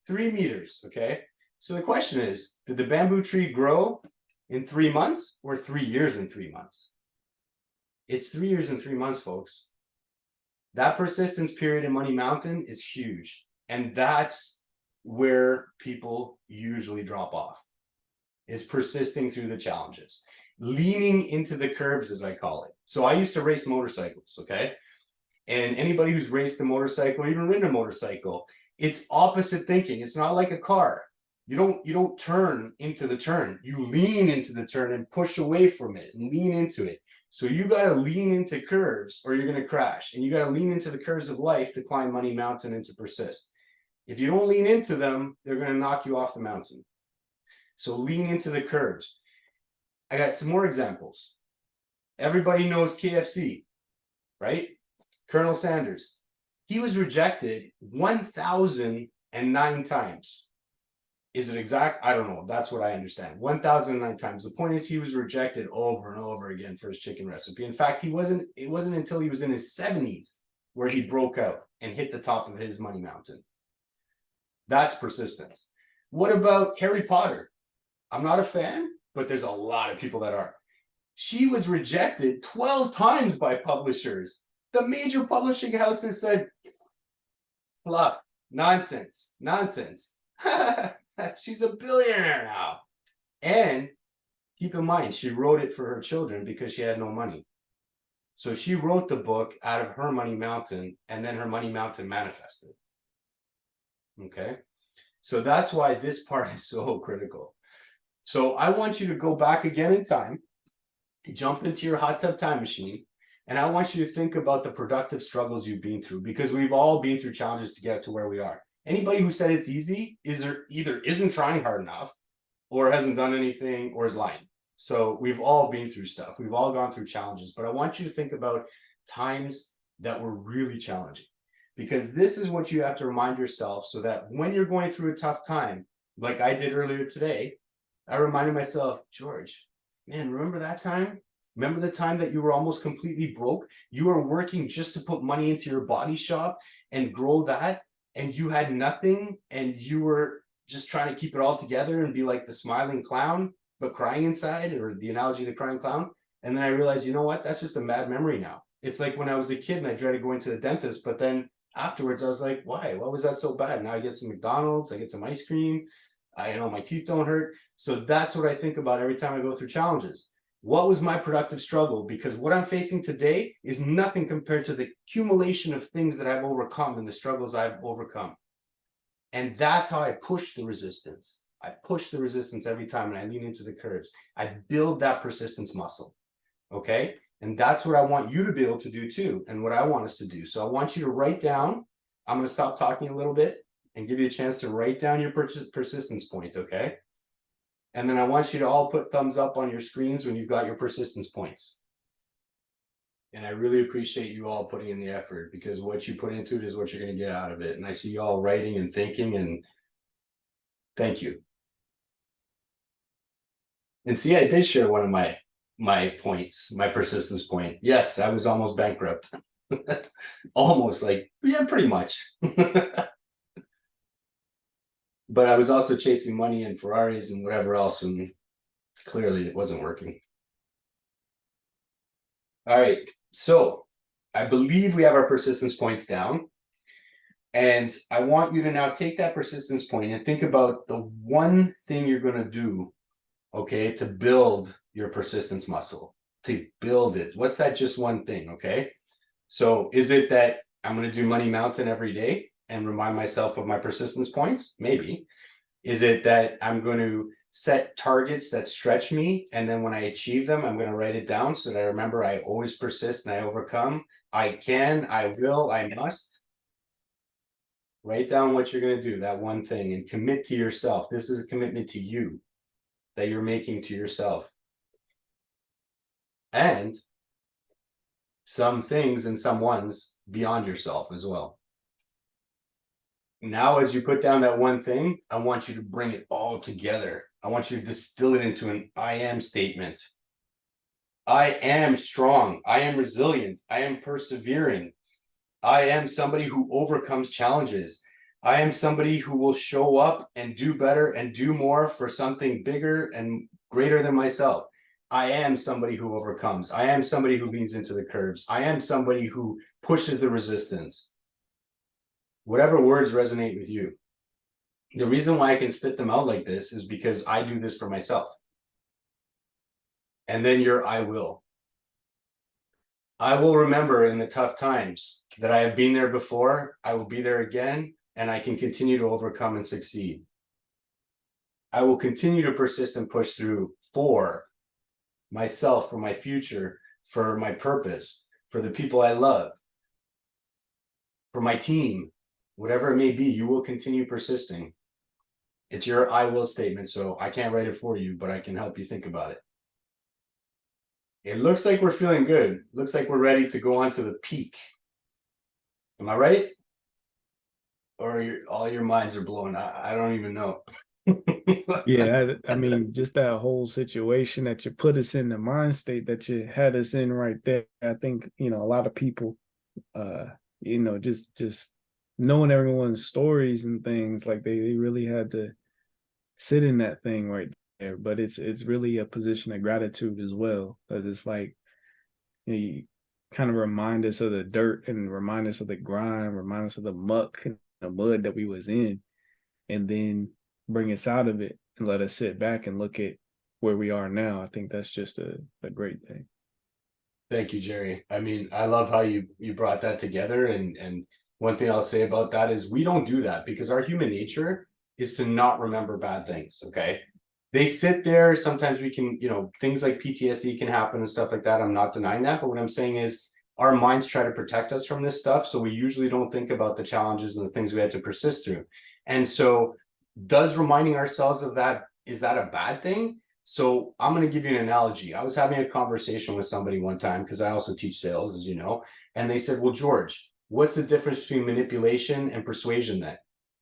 3 meters, okay? So the question is, did the bamboo tree grow in 3 months or 3 years and 3 months? It's 3 years and 3 months, folks. That persistence period in Money Mountain is huge. And that's where people usually drop off, is persisting through the challenges. Leaning into the curves, as I call it. So I used to race motorcycles, okay? And anybody who's raced a motorcycle or even ridden a motorcycle, it's opposite thinking. It's not like a car. You don't turn into the turn. You lean into the turn and push away from it and lean into it. So you got to lean into curves or you're going to crash. And you got to lean into the curves of life to climb Money Mountain and to persist. If you don't lean into them, they're going to knock you off the mountain. So lean into the curves. I got some more examples. Everybody knows KFC, right? Colonel Sanders. He was rejected 1,009 times. Is it exact? I don't know. That's what I understand. 1,009 times. The point is, he was rejected over and over again for his chicken recipe. In fact, it wasn't until he was in his 70s where he broke out and hit the top of his Money Mountain. That's persistence. What about Harry Potter? I'm not a fan, but there's a lot of people that are. She was rejected 12 times by publishers. The major publishing houses said, fluff, nonsense, nonsense. She's a billionaire now. And keep in mind, she wrote it for her children because she had no money. So she wrote the book out of her Money Mountain, and then her Money Mountain manifested. Okay? So that's why this part is so critical. So I want you to go back again in time, jump into your hot tub time machine, and I want you to think about the productive struggles you've been through, because we've all been through challenges to get to where we are. Anybody who said it's easy either isn't trying hard enough or hasn't done anything or is lying. So we've all been through stuff. We've all gone through challenges, but I want you to think about times that were really challenging, because this is what you have to remind yourself, so that when you're going through a tough time, like I did earlier today, I reminded myself, George, man, remember that time? Remember the time that you were almost completely broke? You were working just to put money into your body shop and grow that, and you had nothing, and you were just trying to keep it all together and be like the smiling clown, but crying inside, or the analogy of the crying clown. And then I realized, you know what? That's just a bad memory now. It's like when I was a kid and I dreaded going to the dentist, but then afterwards I was like, why? Why was that so bad? Now I get some McDonald's, I get some ice cream. I know my teeth don't hurt. So that's what I think about every time I go through challenges. What was my productive struggle? Because what I'm facing today is nothing compared to the accumulation of things that I've overcome and the struggles I've overcome. And that's how I push the resistance. I push the resistance every time and I lean into the curves. I build that persistence muscle. Okay. And that's what I want you to be able to do too. And what I want us to do. So I want you to write down, I'm going to stop talking a little bit and give you a chance to write down your persistence point. Okay. And then I want you to all put thumbs up on your screens when you've got your persistence points. And I really appreciate you all putting in the effort, because what you put into it is what you're going to get out of it. And I see you all writing and thinking, and thank you. And see, I did share one of my points, my persistence point. Yes, I was almost bankrupt. Almost, like, yeah, pretty much. But I was also chasing money and Ferraris and whatever else, and clearly it wasn't working. All right, so I believe we have our persistence points down. And I want you to now take that persistence point and think about the one thing you're going to do, okay, to build your persistence muscle, to build it. What's that just one thing, okay? So is it that I'm going to do Money Mountain every day and remind myself of my persistence points? Maybe. Is it that I'm going to set targets that stretch me, and then when I achieve them, I'm going to write it down so that I remember I always persist and I overcome? I can, I will, I must. Write down what you're going to do, that one thing, and commit to yourself. This is a commitment to you that you're making to yourself. And some things and some ones beyond yourself as well. Now, as you put down that one thing, I want you to bring it all together. I want you to distill it into an I am statement. I am strong. I am resilient. I am persevering. I am somebody who overcomes challenges. I am somebody who will show up and do better and do more for something bigger and greater than myself. I am somebody who overcomes. I am somebody who leans into the curves. I am somebody who pushes the resistance. Whatever words resonate with you. The reason why I can spit them out like this is because I do this for myself. And then your I will. I will remember in the tough times that I have been there before, I will be there again, and I can continue to overcome and succeed. I will continue to persist and push through for myself, for my future, for my purpose, for the people I love, for my team, whatever it may be. You will continue persisting. It's your I will statement, so I can't write it for you, but I can help you think about it. It looks like we're feeling good. Looks like we're ready to go on to the peak. Am I right? Or all your minds are blown? I don't even know. Yeah, I mean, just that whole situation that you put us in, the mind state that you had us in right there. I think, a lot of people, just knowing everyone's stories and things, like they really had to sit in that thing right there. But it's really a position of gratitude as well, because it's like, you kind of remind us of the dirt and remind us of the grind, remind us of the muck and the mud that we was in, and then bring us out of it and let us sit back and look at where we are now. I think that's just a great thing. Thank you, Jerry. I mean, I love how you brought that together. And one thing I'll say about that is we don't do that because our human nature is to not remember bad things. Okay. They sit there. Sometimes we can, things like PTSD can happen and stuff like that. I'm not denying that. But what I'm saying is our minds try to protect us from this stuff. So we usually don't think about the challenges and the things we had to persist through. And so does reminding ourselves of that, is that a bad thing? So I'm going to give you an analogy. I was having a conversation with somebody one time, because I also teach sales, as you know, and they said, well, George, what's the difference between manipulation and persuasion then?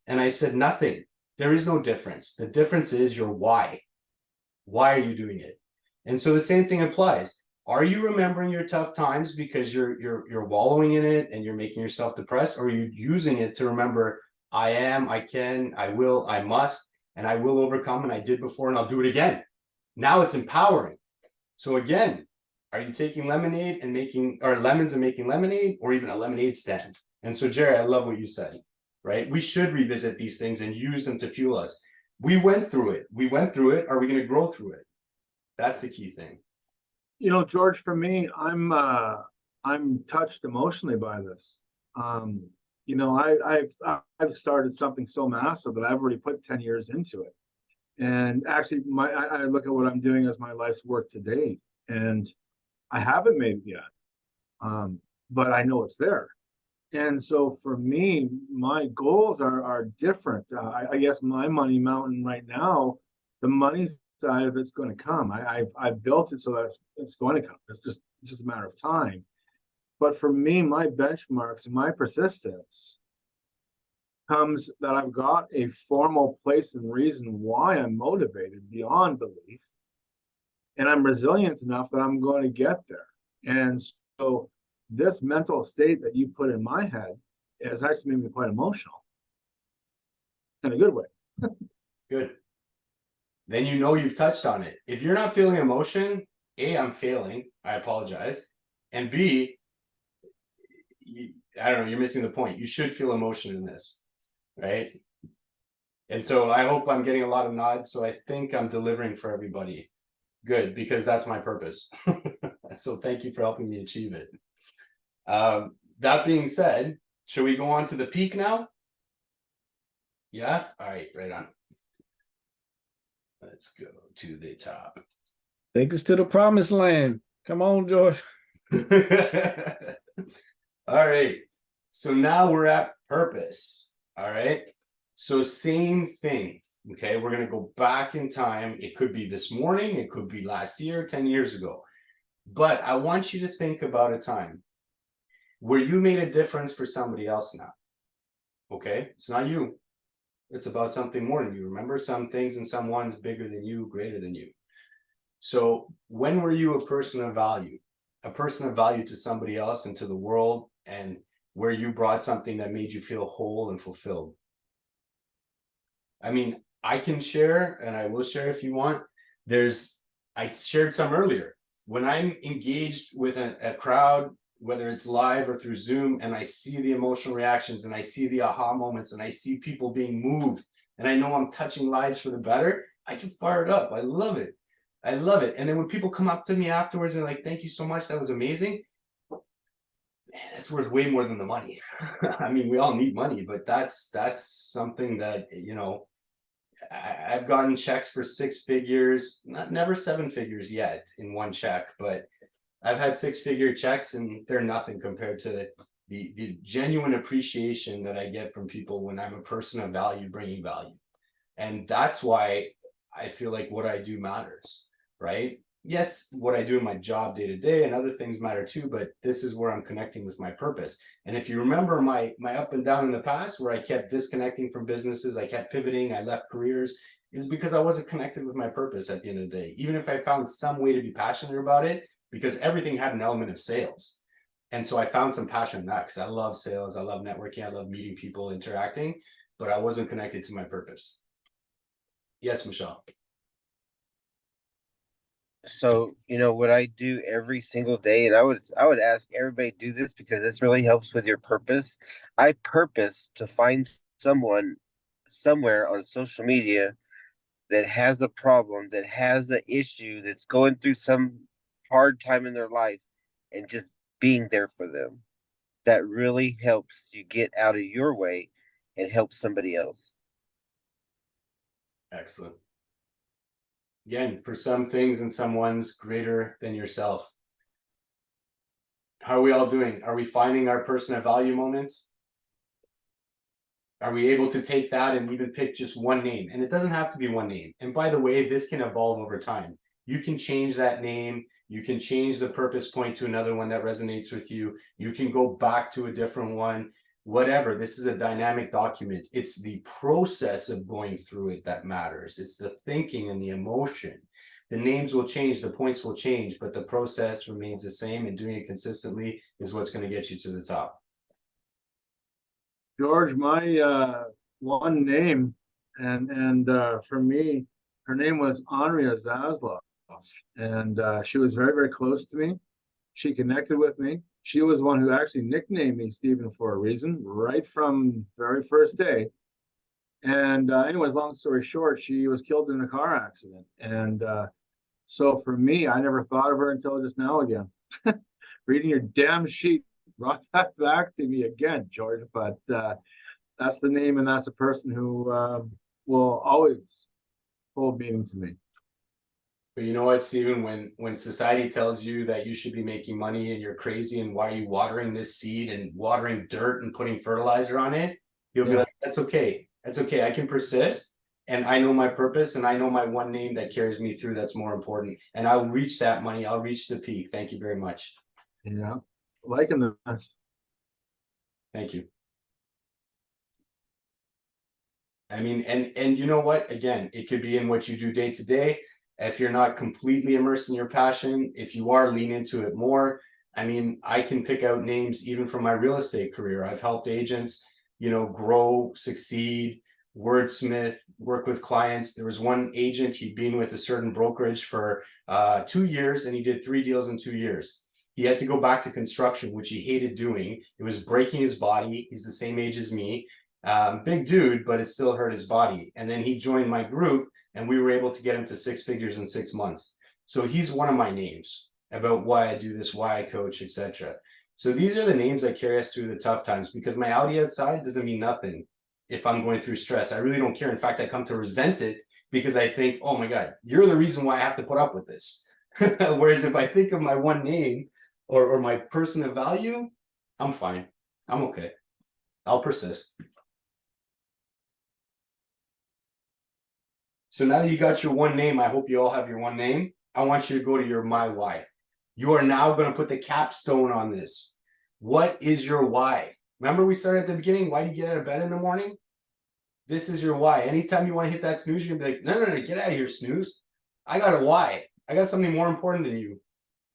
And I said, nothing. There is no difference. The difference is your why. Why are you doing it? And so the same thing applies. Are you remembering your tough times because you're wallowing in it and you're making yourself depressed? Or are you using it to remember, I am, I can, I will, I must, and I will overcome, and I did before, and I'll do it again. Now it's empowering. So again, are you taking lemonade and making, or lemons and making lemonade, or even a lemonade stand? And so, Jerry, I love what you said, right? We should revisit these things and use them to fuel us. We went through it. We went through it. Are we going to grow through it? That's the key thing. You know, George, for me, I'm touched emotionally by this. You know, I've started something so massive that I've already put 10 years into it. And actually, I look at what I'm doing as my life's work to date, and I haven't made it yet, but I know it's there. And so for me, my goals are different. I guess my money mountain right now, the money side of it's going to come. I've built it so that it's going to come. It's just a matter of time. But for me, my benchmarks and my persistence comes that I've got a formal place and reason why I'm motivated beyond belief. And I'm resilient enough that I'm going to get there. And so this mental state that you put in my head has actually made me quite emotional in a good way. Good. Then you know you've touched on it. If you're not feeling emotion, A, I'm failing. I apologize. And B, I don't know, you're missing the point. You should feel emotion in this, right? And so I hope I'm getting a lot of nods. So I think I'm delivering for everybody. Good, because that's my purpose. So thank you for helping me achieve it. That being said, should we go on to the peak now? Yeah? All right, right on. Let's go to the top. Take us to the promised land. Come on, George. All right. So now we're at purpose. All right. So same thing. Okay. We're going to go back in time. It could be this morning. It could be last year, 10 years ago. But I want you to think about a time where you made a difference for somebody else now. Okay. It's not you. It's about something more than you. Remember, some things and someone's bigger than you, greater than you. So when were you a person of value? A person of value to somebody else and to the world, and where you brought something that made you feel whole and fulfilled? I mean, I can share, and I will share if you want. I shared some earlier. When I'm engaged with a crowd, whether it's live or through Zoom, and I see the emotional reactions and I see the aha moments and I see people being moved and I know I'm touching lives for the better, I get fired up. I love it. I love it. And then when people come up to me afterwards and like, thank you so much, that was amazing. Man, that's worth way more than the money. I mean, we all need money, but that's something that, you know, I've gotten checks for 6 figures, never 7 figures yet in one check, but I've had 6-figure checks and they're nothing compared to the genuine appreciation that I get from people when I'm a person of value, bringing value. And that's why I feel like what I do matters, right? Yes, what I do in my job day to day and other things matter too, but this is where I'm connecting with my purpose. And if you remember my up and down in the past, where I kept disconnecting from businesses, I kept pivoting, I left careers, is because I wasn't connected with my purpose at the end of the day. Even if I found some way to be passionate about it, because everything had an element of sales. And so I found some passion in that, because I love sales, I love networking, I love meeting people, interacting, but I wasn't connected to my purpose. Yes, Michelle. So, you know, what I do every single day, and I would ask everybody to do this because this really helps with your purpose. I purpose to find someone somewhere on social media that has a problem, that has an issue, that's going through some hard time in their life, and just being there for them. That really helps you get out of your way and help somebody else. Excellent. Again, for some things and someone's greater than yourself. How are we all doing? Are we finding our person of value moments? Are we able to take that and even pick just one name? And it doesn't have to be one name. And by the way, this can evolve over time. You can change that name. You can change the purpose point to another one that resonates with you. You can go back to a different one. Whatever, this is a dynamic document. It's the process of going through it that matters. It's the thinking and the emotion. The names will change, the points will change, but the process remains the same, and doing it consistently is what's going to get you to the top. George, my one name And for me, her name was Andrea Zaslav, and she was very, very close to me. She connected with me. She was the one who actually nicknamed me Stephen for a reason, right from very first day. And anyways, long story short, she was killed in a car accident. And so for me, I never thought of her until just now again. Reading your damn sheet brought that back to me again, George. But that's the name, and that's a person who will always hold meaning to me. But you know what, Stephen, when society tells you that you should be making money and you're crazy and why are you watering this seed and watering dirt and putting fertilizer on it, you'll be like, that's okay. That's okay. I can persist, and I know my purpose, and I know my one name that carries me through. That's more important. And I'll reach that money. I'll reach the peak. Thank you very much. Yeah, liking this. Thank you. I mean, and you know what? Again, it could be in what you do day to day. If you're not completely immersed in your passion, if you are, lean into it more. I mean, I can pick out names even from my real estate career. I've helped agents, grow, succeed, wordsmith, work with clients. There was one agent, he'd been with a certain brokerage for 2 years, and he did 3 deals in 2 years. He had to go back to construction, which he hated doing. It was breaking his body. He's the same age as me. Big dude, but it still hurt his body. And then he joined my group, and we were able to get him to 6 figures in 6 months. So he's one of my names about why I do this, why I coach, etc. So these are the names that carry us through the tough times, because my Audi outside doesn't mean nothing if I'm going through stress. I really don't care. In fact, I come to resent it because I think, oh my God, you're the reason why I have to put up with this. Whereas if I think of my one name or my person of value, I'm fine. I'm okay. I'll persist. So now that you got your one name, I hope you all have your one name. I want you to go to your my why. You are now going to put the capstone on this. What is your why? Remember we started at the beginning? Why do you get out of bed in the morning? This is your why. Anytime you want to hit that snooze, you're going to be like, no, get out of here, snooze. I got a why. I got something more important than you.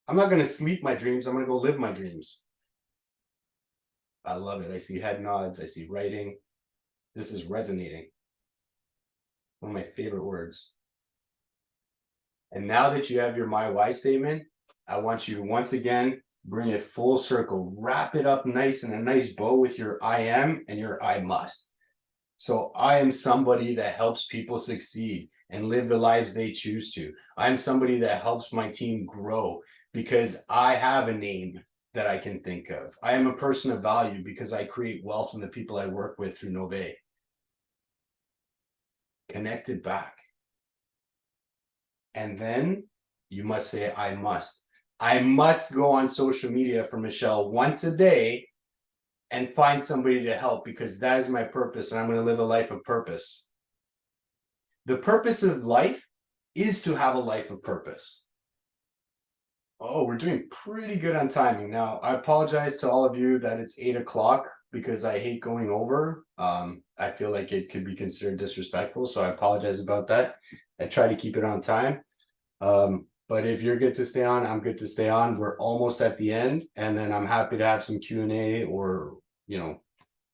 I'm not going to sleep my dreams. I'm going to go live my dreams. I love it. I see head nods. I see writing. This is resonating. One of my favorite words. And now that you have your my why statement, I want you to once again bring it full circle, wrap it up nice in a nice bow with your I am and your I must. So I am somebody that helps people succeed and live the lives they choose to. I'm somebody that helps my team grow because I have a name that I can think of. I am a person of value because I create wealth in the people I work with through Nove. Connect it back. And then you must say, I must. I must go on social media for Michelle once a day and find somebody to help because that is my purpose and I'm going to live a life of purpose. The purpose of life is to have a life of purpose. Oh, we're doing pretty good on timing. Now, I apologize to all of you that it's 8 o'clock because I hate going over. I feel like it could be considered disrespectful, so I apologize about that. I try to keep it on time. But if you're good to stay on, I'm good to stay on. We're almost at the end, and then I'm happy to have some Q&A or,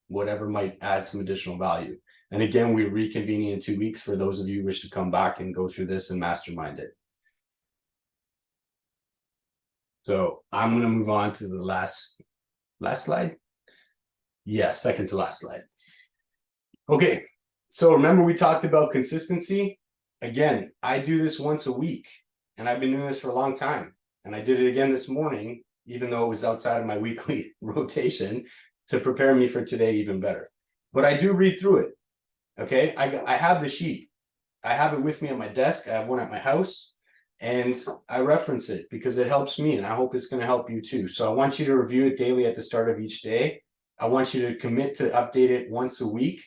whatever might add some additional value. And again, we're reconvening in 2 weeks for those of you who wish to come back and go through this and mastermind it. So I'm going to move on to the last slide. Yeah, second to last slide. Okay, so remember we talked about consistency. Again, I do this once a week, and I've been doing this for a long time. And I did it again this morning, even though it was outside of my weekly rotation, to prepare me for today even better. But I do read through it. Okay, I have the sheet. I have it with me at my desk. I have one at my house, and I reference it because it helps me, and I hope it's going to help you too. So I want you to review it daily at the start of each day. I want you to commit to update it once a week.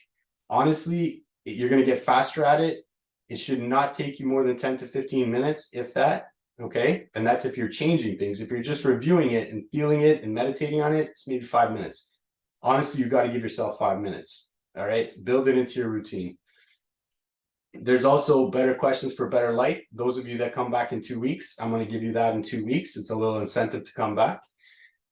Honestly, you're going to get faster at it. It should not take you more than 10 to 15 minutes, if that. Okay, and that's if you're changing things. If you're just reviewing it and feeling it and meditating on it, it's maybe 5 minutes. Honestly, you've got to give yourself 5 minutes. All right, build it into your routine. There's also better questions for better life. Those of you that come back in 2 weeks, I'm going to give you that in 2 weeks. It's a little incentive to come back.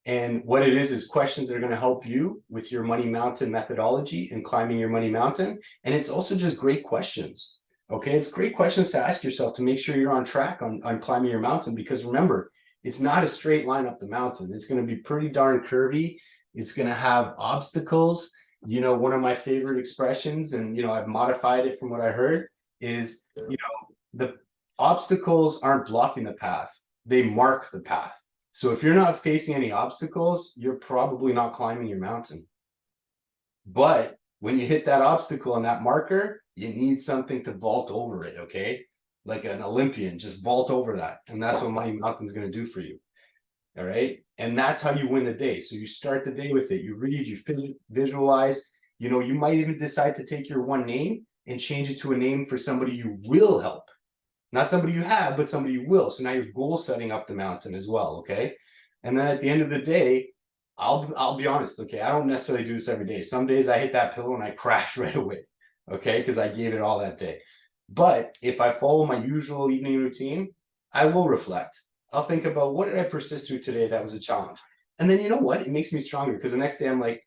And what it is questions that are going to help you with your money mountain methodology and climbing your money mountain. And it's also just great questions. Okay, it's great questions to ask yourself to make sure you're on track on climbing your mountain, because remember, it's not a straight line up the mountain. It's going to be pretty darn curvy. It's going to have obstacles. You know, one of my favorite expressions, and, you know, I've modified it from what I heard, is, you know, the obstacles aren't blocking the path. They mark the path. So if you're not facing any obstacles, you're probably not climbing your mountain. But when you hit that obstacle and that marker, you need something to vault over it, okay? Like an Olympian, just vault over that. And that's what Money Mountain's going to do for you. All right. And that's how you win the day. So you start the day with it. You read, you visualize, you know, you might even decide to take your one name and change it to a name for somebody you will help. Not somebody you have, but somebody you will. So now you're goal setting up the mountain as well. Okay. And then at the end of the day, I'll be honest. Okay. I don't necessarily do this every day. Some days I hit that pillow and I crash right away. Okay. Because I gave it all that day. But if I follow my usual evening routine, I will reflect. I'll think about, what did I persist through today that was a challenge? And then, you know what? It makes me stronger, because the next day I'm like,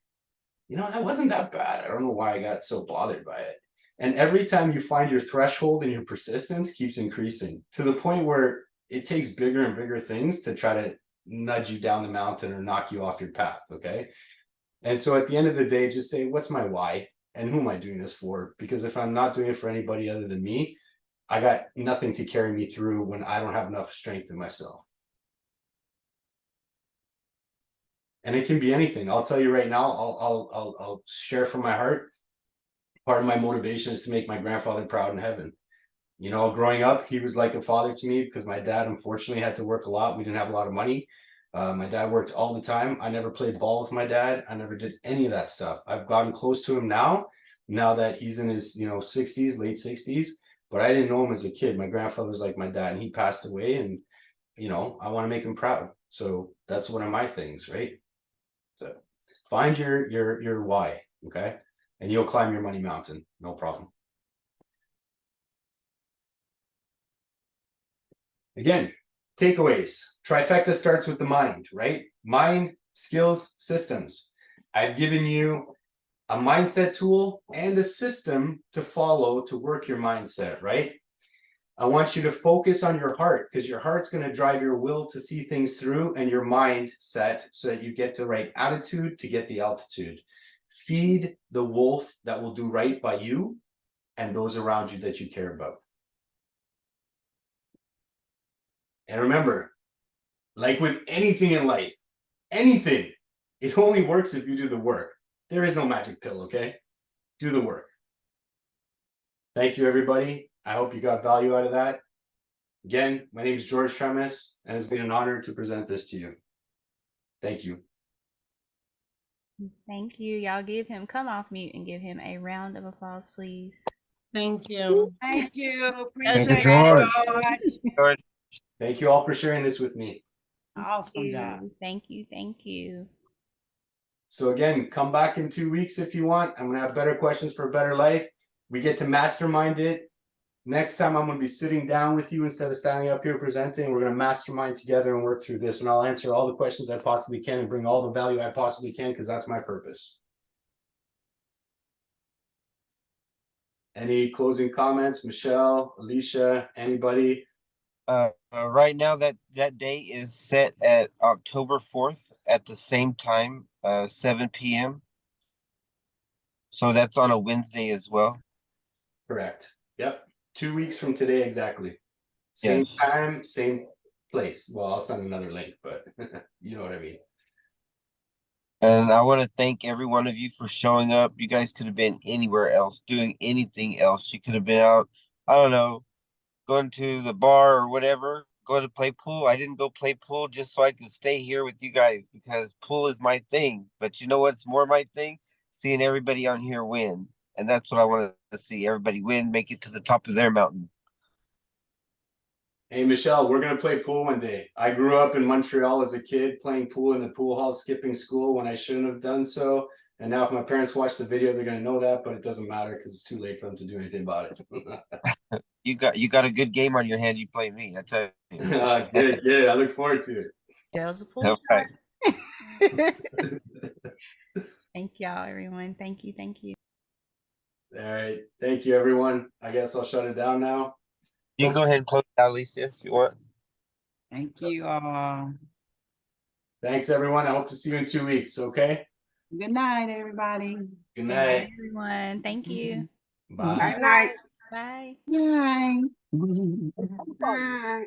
you know, that wasn't that bad. I don't know why I got so bothered by it. And every time you find your threshold and your persistence keeps increasing to the point where it takes bigger and bigger things to try to nudge you down the mountain or knock you off your path. Okay. And so at the end of the day, just say, what's my why and who am I doing this for? Because if I'm not doing it for anybody other than me, I got nothing to carry me through when I don't have enough strength in myself. And it can be anything. I'll tell you right now, I'll share from my heart. Part of my motivation is to make my grandfather proud in heaven. You know, growing up, he was like a father to me, because my dad unfortunately had to work a lot. We didn't have a lot of money. My dad worked all the time. I never played ball with my dad. I never did any of that stuff. I've gotten close to him now that he's in his, you know, 60s, late 60s. But I didn't know him as a kid. My grandfather was like my dad, and he passed away, and, you know, I want to make him proud. So that's one of my things, right? So find your why, okay? And you'll climb your money mountain, no problem. Again, takeaways. Trifecta starts with the mind, right? Mind, skills, systems. I've given you a mindset tool and a system to follow to work your mindset, right? I want you to focus on your heart, because your heart's going to drive your will to see things through, and your mindset so that you get the right attitude to get the altitude. Feed the wolf that will do right by you and those around you that you care about. And remember, like with anything in life, anything, it only works if you do the work. There is no magic pill, okay? Do the work. Thank you, everybody. I hope you got value out of that. Again, my name is George Tremis, and it's been an honor to present this to you. Thank you. Thank you. Y'all give him, come off mute and give him a round of applause, please. Thank you. Thank you. Thank you, George. George. Thank you all for sharing this with me. Awesome job. Thank you. Thank you. So again, come back in 2 weeks if you want. I'm going to have better questions for a better life. We get to mastermind it. Next time, I'm going to be sitting down with you instead of standing up here presenting. We're going to mastermind together and work through this. And I'll answer all the questions I possibly can and bring all the value I possibly can, because that's my purpose. Any closing comments? Michelle, Alicia, anybody? Right now, that day is set at October 4th at the same time, 7 p.m. So that's on a Wednesday as well. Correct. Yep. 2 weeks from today, exactly. Same Yes. time, same place. Well, I'll send another link, but you know what I mean. And I want to thank every one of you for showing up. You guys could have been anywhere else, doing anything else. You could have been out, I don't know, going to the bar or whatever, going to play pool. I didn't go play pool just so I could stay here with you guys, because pool is my thing. But you know what's more my thing? Seeing everybody on here win. And that's what I want to see. Everybody win, make it to the top of their mountain. Hey, Michelle, we're going to play pool one day. I grew up in Montreal as a kid playing pool in the pool hall, skipping school when I shouldn't have done so. And now if my parents watch the video, they're going to know that, but it doesn't matter because it's too late for them to do anything about it. You got a good game on your hand. You play me. I tell you. Good. I look forward to it. There's a pool. Okay. Thank y'all, everyone. Thank you. Thank you. All right. Thank you, everyone. I guess I'll shut it down now. You can go ahead and close it out, Alicia, if you want. Thank you all. Thanks, everyone. I hope to see you in 2 weeks. Okay. Good night, everybody. Good Good night. night, everyone. Thank you. Bye. Good night. Bye. Night. Bye.